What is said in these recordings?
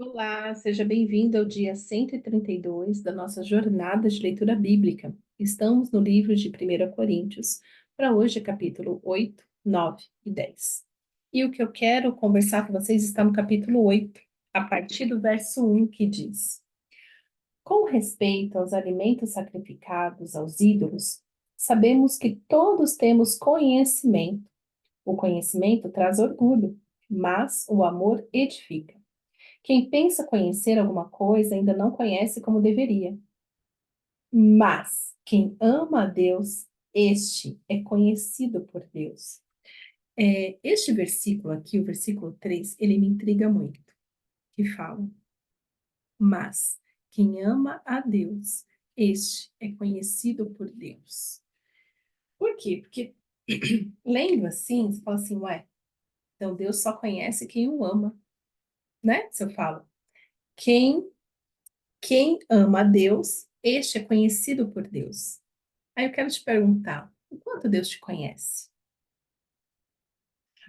Olá, seja bem-vindo ao dia 132 da nossa jornada de leitura bíblica. Estamos no livro de 1 Coríntios, para hoje, capítulo 8, 9 e 10. E o que eu quero conversar com vocês está no capítulo 8, a partir do verso 1, que diz: Com respeito aos alimentos sacrificados aos ídolos, sabemos que todos temos conhecimento. O conhecimento traz orgulho, mas o amor edifica. Quem pensa conhecer alguma coisa ainda não conhece como deveria. Mas quem ama a Deus, este é conhecido por Deus. Este versículo aqui, o versículo 3, ele me intriga muito, que fala, mas quem ama a Deus, este é conhecido por Deus. Por quê? Porque lendo assim, você fala assim, ué, então Deus só conhece quem o ama, né? Se eu falo, quem Quem ama a Deus, este é conhecido por Deus. Aí eu quero te perguntar, o quanto Deus te conhece?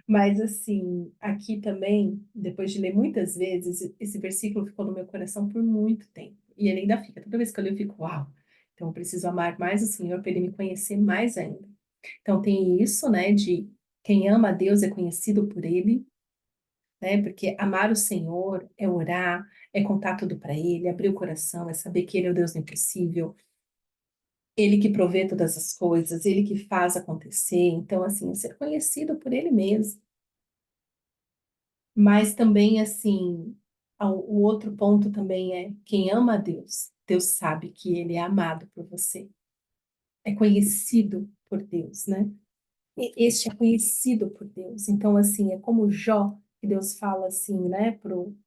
Mas assim, aqui também, depois de ler muitas vezes, esse versículo ficou no meu coração por muito tempo. E ele ainda fica. Toda vez que eu leio, eu fico, uau! Então eu preciso amar mais o Senhor para ele me conhecer mais ainda. Então tem isso, né, de quem ama a Deus é conhecido por ele, né? Porque amar o Senhor é orar, é contar tudo para ele, abrir o coração, é saber que ele é o Deus do impossível. Ele que provê todas as coisas, ele que faz acontecer. Então, assim, ser conhecido por ele mesmo. Mas também, assim, o outro ponto também é quem ama a Deus, Deus sabe que ele é amado por você. É conhecido por Deus, né? Este é conhecido por Deus. Então, assim, é como Jó, que Deus fala assim, né, pro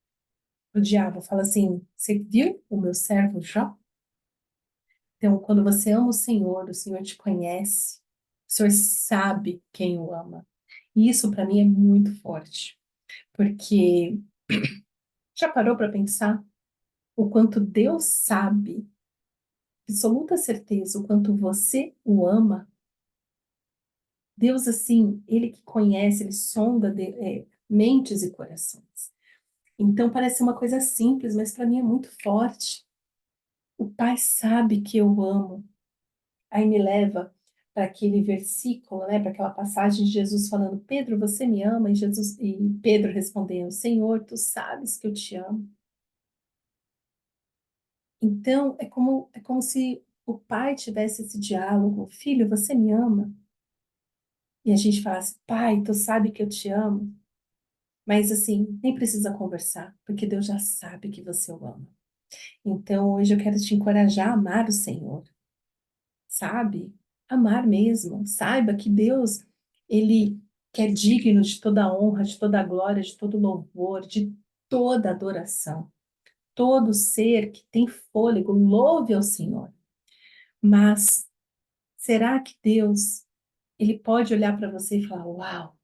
diabo, fala assim, você viu o meu servo Jó? Então, quando você ama o Senhor te conhece, o Senhor sabe quem o ama. E isso para mim é muito forte, porque já parou para pensar o quanto Deus sabe, absoluta certeza, o quanto você o ama? Deus, assim, ele que conhece, ele sonda mentes e corações. Então parece uma coisa simples, mas para mim é muito forte. O Pai sabe que eu amo. Aí me leva para aquele versículo, né, para aquela passagem de Jesus falando: Pedro, você me ama? E Pedro respondendo: Senhor, tu sabes que eu te amo. Então é como se o pai tivesse esse diálogo: Filho, você me ama? E a gente falasse: Pai, tu sabe que eu te amo? Mas assim, nem precisa conversar, porque Deus já sabe que você o ama. Então hoje eu quero te encorajar a amar o Senhor, sabe? Amar mesmo. Saiba que Deus, ele que é digno de toda a honra, de toda a glória, de todo louvor, de toda adoração. Todo ser que tem fôlego, louve ao Senhor. Mas será que Deus, ele pode olhar para você e falar: Uau,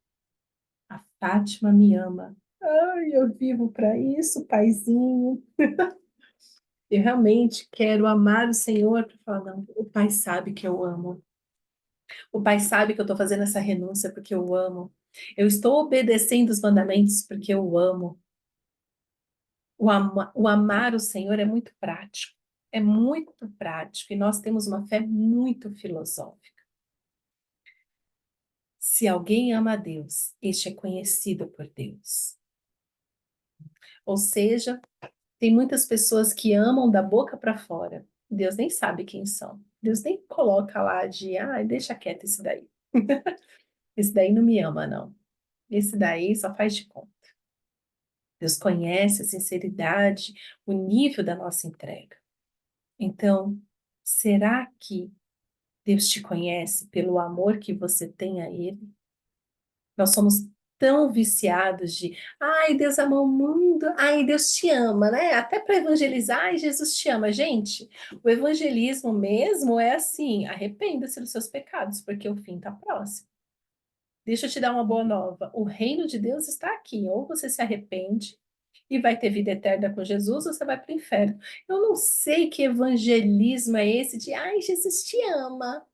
a Fátima me ama. Ai, eu vivo para isso, paizinho. Eu realmente quero amar o Senhor para falar: Não, o Pai sabe que eu amo. O Pai sabe que eu estou fazendo essa renúncia porque eu amo. Eu estou obedecendo os mandamentos porque eu amo. O amar o Senhor é muito prático. É muito prático. E nós temos uma fé muito filosófica. Se alguém ama a Deus, este é conhecido por Deus. Ou seja, tem muitas pessoas que amam da boca para fora. Deus nem sabe quem são. Deus nem coloca lá de, deixa quieto esse daí. Esse daí não me ama, não. Esse daí só faz de conta. Deus conhece a sinceridade, o nível da nossa entrega. Então, será que Deus te conhece pelo amor que você tem a Ele? Nós somos tão viciados de, ai, Deus amou o mundo, ai, Deus te ama, né? Até para evangelizar, ai, Jesus te ama. Gente, o evangelismo mesmo é assim, arrependa-se dos seus pecados, porque o fim está próximo. Deixa eu te dar uma boa nova. O reino de Deus está aqui. Ou você se arrepende e vai ter vida eterna com Jesus, ou você vai para o inferno. Eu não sei que evangelismo é esse de, ai, Jesus te ama.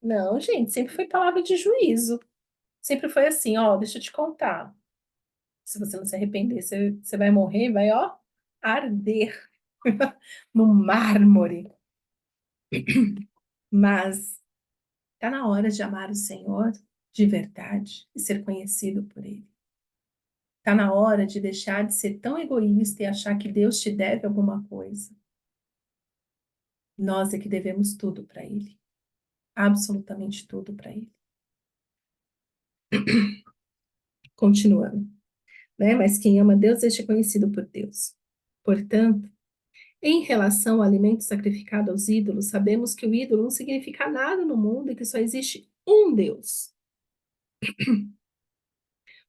Não, gente, sempre foi palavra de juízo. Sempre foi assim, ó, deixa eu te contar. Se você não se arrepender, você vai morrer, vai, ó. arder no mármore. Mas está na hora de amar o Senhor de verdade e ser conhecido por Ele. Está na hora de deixar de ser tão egoísta e achar que Deus te deve alguma coisa. Nós é que devemos tudo para Ele, absolutamente tudo para Ele. Continuando, né? Mas quem ama Deus, este é conhecido por Deus. Portanto, em relação ao alimento sacrificado aos ídolos, sabemos que o ídolo não significa nada no mundo e que só existe um Deus.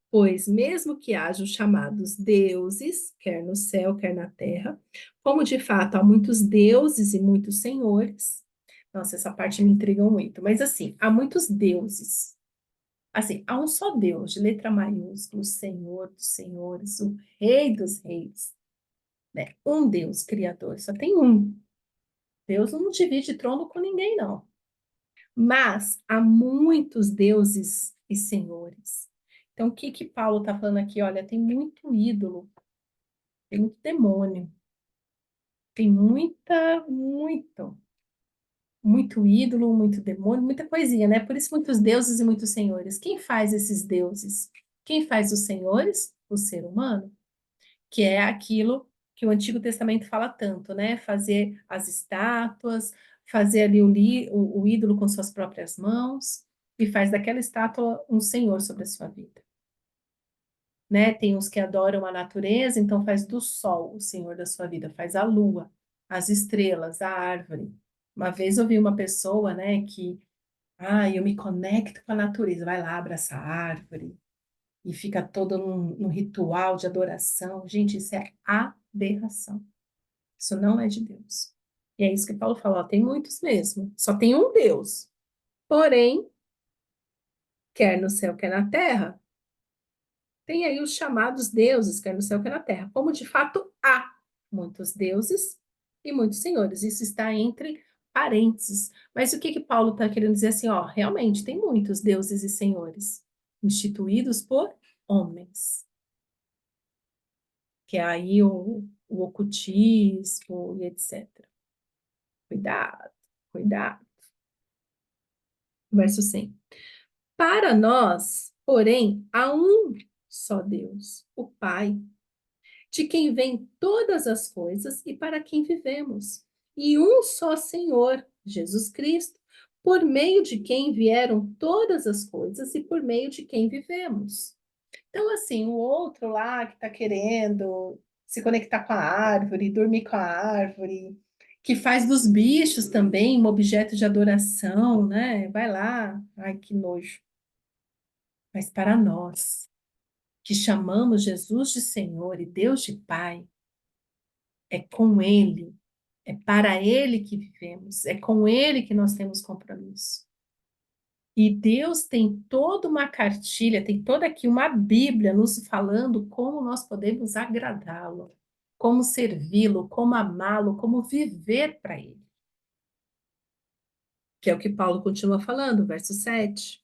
Pois, mesmo que hajam chamados deuses, quer no céu, quer na terra, como de fato há muitos deuses e muitos senhores. Nossa, essa parte me intriga muito. Mas assim, há muitos deuses. Assim, há um só Deus, de letra maiúscula, o Senhor dos senhores, o Rei dos reis, né? Um Deus criador, só tem um. Deus não divide trono com ninguém, não. Mas há muitos deuses e senhores. Então, o que que Paulo está falando aqui? Olha, tem muito ídolo, tem muito demônio, tem muito ídolo, muito demônio, muita coisinha, né? Por isso, muitos deuses e muitos senhores. Quem faz esses deuses? Quem faz os senhores? O ser humano, que é aquilo que o Antigo Testamento fala tanto, né? Fazer as estátuas, fazer ali o ídolo com suas próprias mãos, e faz daquela estátua um senhor sobre a sua vida. Né? Tem os que adoram a natureza, então faz do sol o senhor da sua vida, faz a lua, as estrelas, a árvore. Uma vez eu vi uma pessoa, né, que, eu me conecto com a natureza, vai lá, abraça a árvore, e fica todo num ritual de adoração. Gente, isso é aberração. Isso não é de Deus. E é isso que Paulo fala, ó, tem muitos mesmo, só tem um Deus. Porém, quer no céu, quer na terra, tem aí os chamados deuses, quer no céu, quer na terra. Como de fato há muitos deuses e muitos senhores. Isso está entre parênteses. Mas o que que Paulo está querendo dizer assim? Ó, realmente tem muitos deuses e senhores instituídos por homens, que é aí o ocultismo e etc. Cuidado, cuidado. Verso 100. Para nós, porém, há um só Deus, o Pai, de quem vêm todas as coisas e para quem vivemos, e um só Senhor, Jesus Cristo, por meio de quem vieram todas as coisas e por meio de quem vivemos. Então, assim, o outro lá que está querendo se conectar com a árvore, dormir com a árvore, que faz dos bichos também um objeto de adoração, né? Vai lá, ai que nojo. Mas para nós, que chamamos Jesus de Senhor e Deus de Pai, é com Ele, é para Ele que vivemos, é com Ele que nós temos compromisso. E Deus tem toda uma cartilha, tem toda aqui uma Bíblia nos falando como nós podemos agradá-lo, como servi-lo, como amá-lo, como viver para Ele. Que é o que Paulo continua falando, verso 7.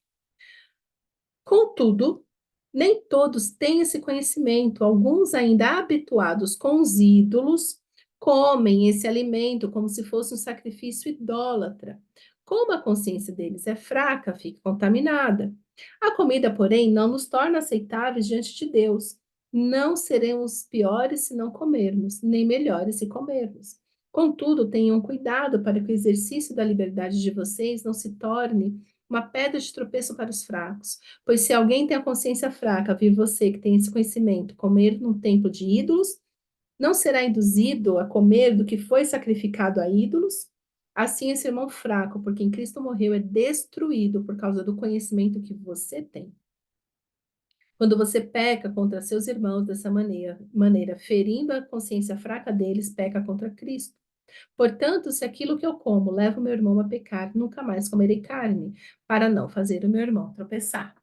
Contudo, nem todos têm esse conhecimento. Alguns, ainda habituados com os ídolos, comem esse alimento como se fosse um sacrifício idólatra. Como a consciência deles é fraca, fica contaminada. A comida, porém, não nos torna aceitáveis diante de Deus. Não seremos piores se não comermos, nem melhores se comermos. Contudo, tenham cuidado para que o exercício da liberdade de vocês não se torne uma pedra de tropeço para os fracos. Pois se alguém tem a consciência fraca, viu você que tem esse conhecimento, comer num templo de ídolos, não será induzido a comer do que foi sacrificado a ídolos? Assim, esse irmão fraco, porque em Cristo morreu, é destruído por causa do conhecimento que você tem. Quando você peca contra seus irmãos dessa maneira, ferindo a consciência fraca deles, peca contra Cristo. Portanto, se aquilo que eu como leva o meu irmão a pecar, nunca mais comerei carne, para não fazer o meu irmão tropeçar.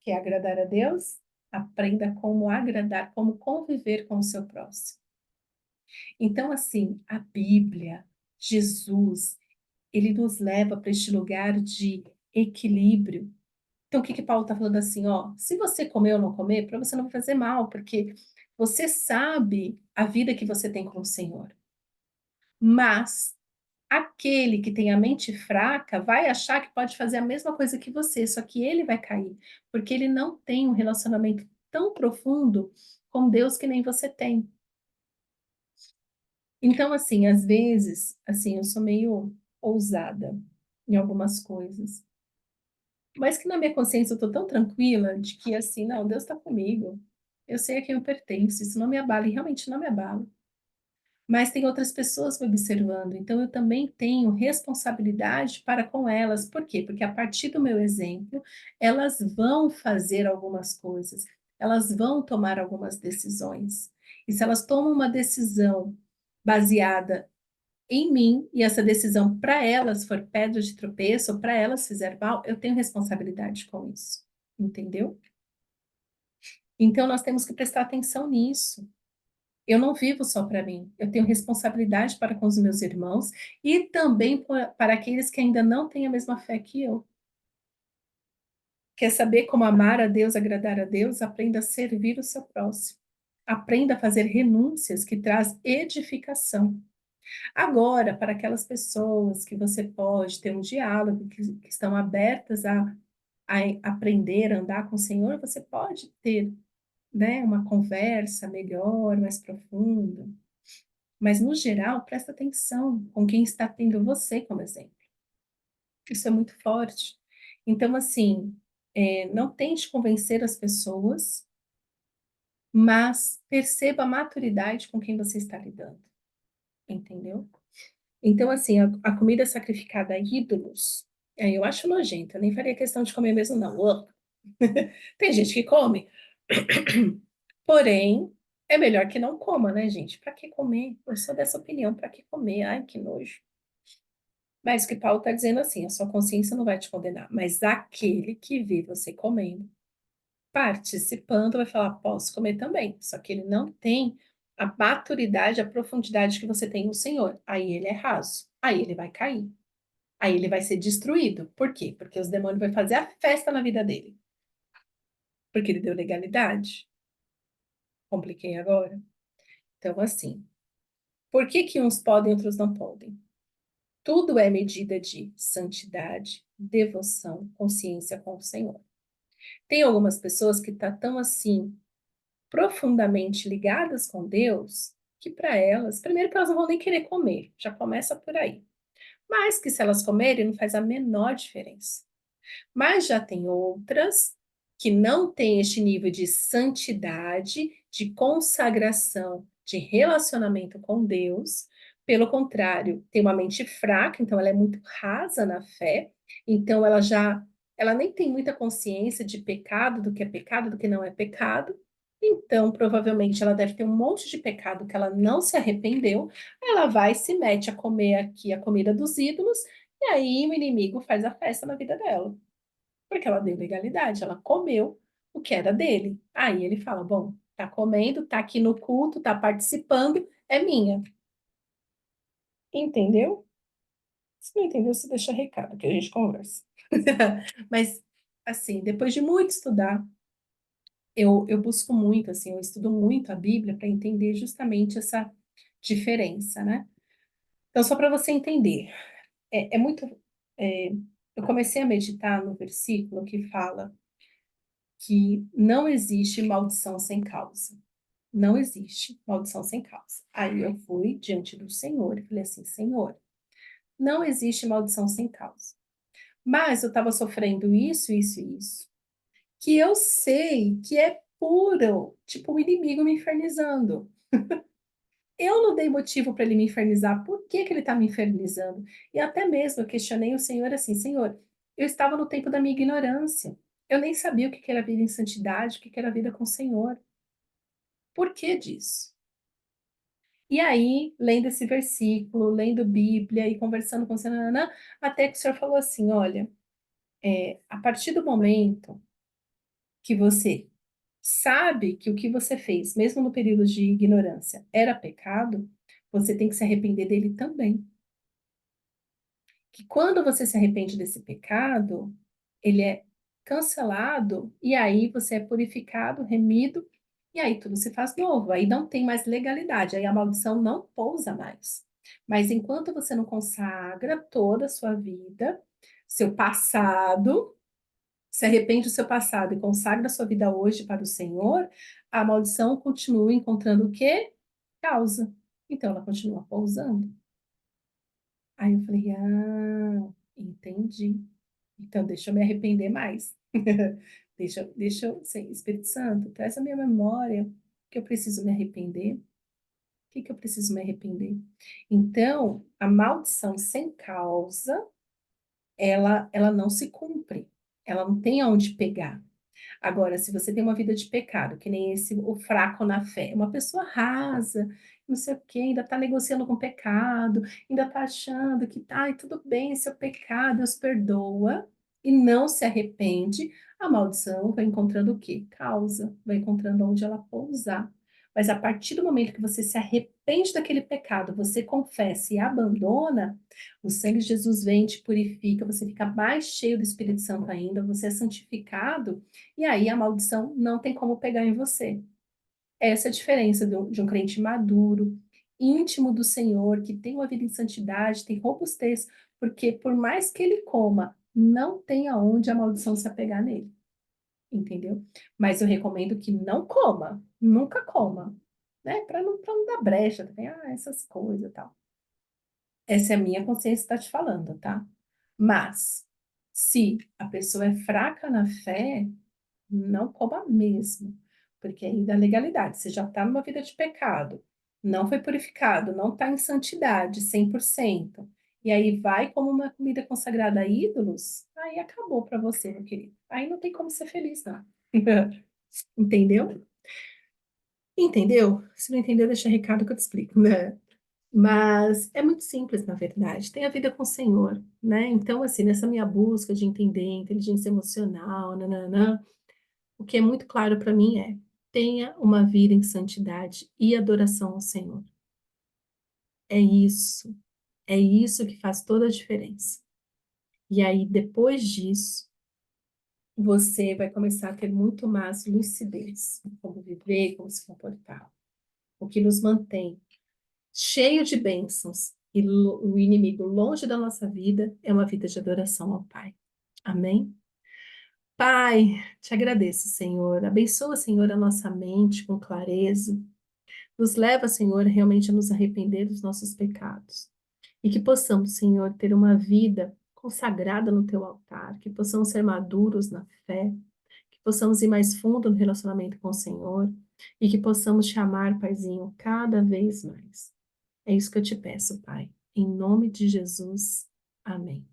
Quer agradar a Deus? Aprenda como agradar, como conviver com o seu próximo. Então, assim, a Bíblia, Jesus, ele nos leva para este lugar de equilíbrio. Então, o que que Paulo está falando assim, ó? Se você comer ou não comer, para você não fazer mal, porque Você sabe a vida que você tem com o Senhor, mas aquele que tem a mente fraca vai achar que pode fazer a mesma coisa que você, só que ele vai cair, porque ele não tem um relacionamento tão profundo com Deus que nem você tem. Então, assim, às vezes, assim, eu sou meio ousada em algumas coisas, mas que na minha consciência eu tô tão tranquila de que, assim, não, Deus está comigo, eu sei a quem eu pertenço, isso não me abala e realmente não me abala. Mas tem outras pessoas me observando, então eu também tenho responsabilidade para com elas. Por quê? Porque a partir do meu exemplo, elas vão fazer algumas coisas, elas vão tomar algumas decisões. E se elas tomam uma decisão baseada em mim, e essa decisão para elas for pedra de tropeço, ou para elas fizer mal, eu tenho responsabilidade com isso. Entendeu? Então nós temos que prestar atenção nisso. Eu não vivo só para mim, eu tenho responsabilidade para com os meus irmãos e também para aqueles que ainda não têm a mesma fé que eu. Quer saber como amar a Deus, agradar a Deus? Aprenda a servir o seu próximo. Aprenda a fazer renúncias que traz edificação. Agora, para aquelas pessoas que você pode ter um diálogo, que estão abertas a aprender a andar com o Senhor, você pode ter, né, uma conversa melhor, mais profunda. Mas, no geral, presta atenção com quem está tendo você como exemplo. Isso é muito forte. Então, assim, não tente convencer as pessoas, mas perceba a maturidade com quem você está lidando, entendeu? Então, assim, a comida sacrificada a ídolos, eu acho nojenta, eu nem faria questão de comer mesmo, não. Ugh. Tem gente que come, porém, é melhor que não coma, né, gente? Para que comer? Eu sou dessa opinião, para que comer? Ai, que nojo. Mas o que Paulo está dizendo assim, a sua consciência não vai te condenar, mas aquele que vê você comendo, participando, vai falar, posso comer também. Só que ele não tem a maturidade, a profundidade que você tem no Senhor. Aí ele é raso, aí ele vai cair, aí ele vai ser destruído. Por quê? Porque os demônios vão fazer a festa na vida dele. Porque ele deu legalidade. Compliquei agora? Então, assim, por que que uns podem e outros não podem? Tudo é medida de santidade, devoção, consciência com o Senhor. Tem algumas pessoas que estão tão assim, profundamente ligadas com Deus, que para elas, primeiro que elas não vão nem querer comer, já começa por aí. Mas que se elas comerem, não faz a menor diferença. Mas já tem outras que não têm este nível de santidade, de consagração, de relacionamento com Deus. Pelo contrário, tem uma mente fraca, então ela é muito rasa na fé, então ela nem tem muita consciência de pecado, do que é pecado, do que não é pecado. Então, provavelmente ela deve ter um monte de pecado que ela não se arrependeu. Ela vai e se mete a comer aqui a comida dos ídolos, e aí o inimigo faz a festa na vida dela. Porque ela deu legalidade, ela comeu o que era dele. Aí ele fala: bom, tá comendo, tá aqui no culto, tá participando, é minha. Entendeu? Se não entendeu, você deixa recado que a gente conversa. Mas, assim, depois de muito estudar, eu busco muito, assim, eu estudo muito a Bíblia para entender justamente essa diferença, né? Então, só para você entender, é muito. é, eu comecei a meditar no versículo que fala que não existe maldição sem causa. Não existe maldição sem causa. Aí eu fui diante do Senhor e falei assim: Senhor, não existe maldição sem causa. Mas eu estava sofrendo isso, isso e isso, que eu sei que é puro, tipo o inimigo me infernizando. Eu não dei motivo para ele me infernizar. Por que que ele está me infernizando? E até mesmo eu questionei o Senhor assim: Senhor, eu estava no tempo da minha ignorância. Eu nem sabia o que que era vida em santidade, o que que era vida com o Senhor. Por que disso? E aí, lendo esse versículo, lendo Bíblia e conversando com o Senhor, nananã, até que o Senhor falou assim: olha, a partir do momento que você sabe que o que você fez, mesmo no período de ignorância, era pecado, você tem que se arrepender dele também. Que quando você se arrepende desse pecado, ele é cancelado e aí você é purificado, remido E aí tudo se faz novo, aí não tem mais legalidade, aí a maldição não pousa mais. Mas enquanto você não consagra toda a sua vida, seu passado, se arrepende do seu passado e consagra a sua vida hoje para o Senhor, a maldição continua encontrando o quê? Causa. Então ela continua pousando. Aí eu falei, entendi. Então deixa eu me arrepender mais. Espírito Santo, traz a minha memória que eu preciso me arrepender. O que que eu preciso me arrepender? Então, a maldição sem causa, ela não se cumpre. Ela não tem aonde pegar. Agora, se você tem uma vida de pecado, que nem esse, o fraco na fé, uma pessoa rasa, não sei o quê, ainda está negociando com o pecado, ainda está achando que tá, ai, tudo bem, seu pecado, Deus perdoa, e não se arrepende, a maldição vai encontrando o quê? Causa, vai encontrando onde ela pousar. Mas a partir do momento que você se arrepende daquele pecado, você confessa e abandona, o sangue de Jesus vem, te purifica, você fica mais cheio do Espírito Santo ainda, você é santificado, e aí a maldição não tem como pegar em você. Essa é a diferença de um crente maduro, íntimo do Senhor, que tem uma vida em santidade, tem robustez, porque por mais que ele coma, não tem aonde a maldição se apegar nele, entendeu? Mas eu recomendo que não coma, nunca coma, né? Para não dar brecha também, essas coisas e tal. Essa é a minha consciência que está te falando, tá? Mas, se a pessoa é fraca na fé, não coma mesmo, porque aí dá legalidade. Você já está numa vida de pecado, não foi purificado, não está em santidade 100%. E aí vai como uma comida consagrada a ídolos, aí acabou para você, meu querido. Aí não tem como ser feliz, não. Entendeu? Entendeu? Se não entendeu, deixa recado que eu te explico, né? Mas é muito simples, na verdade. Tem a vida com o Senhor, né? Então, assim, nessa minha busca de entender inteligência emocional, nananã, o que é muito claro para mim é: tenha uma vida em santidade e adoração ao Senhor. É é isso que faz toda a diferença. E aí, depois disso, você vai começar a ter muito mais lucidez, como viver, como se comportar. O que nos mantém cheio de bênçãos e o inimigo longe da nossa vida é uma vida de adoração ao Pai. Amém? Pai, te agradeço, Senhor. Abençoa, Senhor, a nossa mente com clareza. Nos leva, Senhor, realmente a nos arrepender dos nossos pecados. E que possamos, Senhor, ter uma vida consagrada no teu altar, que possamos ser maduros na fé, que possamos ir mais fundo no relacionamento com o Senhor e que possamos te amar, Paizinho, cada vez mais. É isso que eu te peço, Pai. Em nome de Jesus. Amém.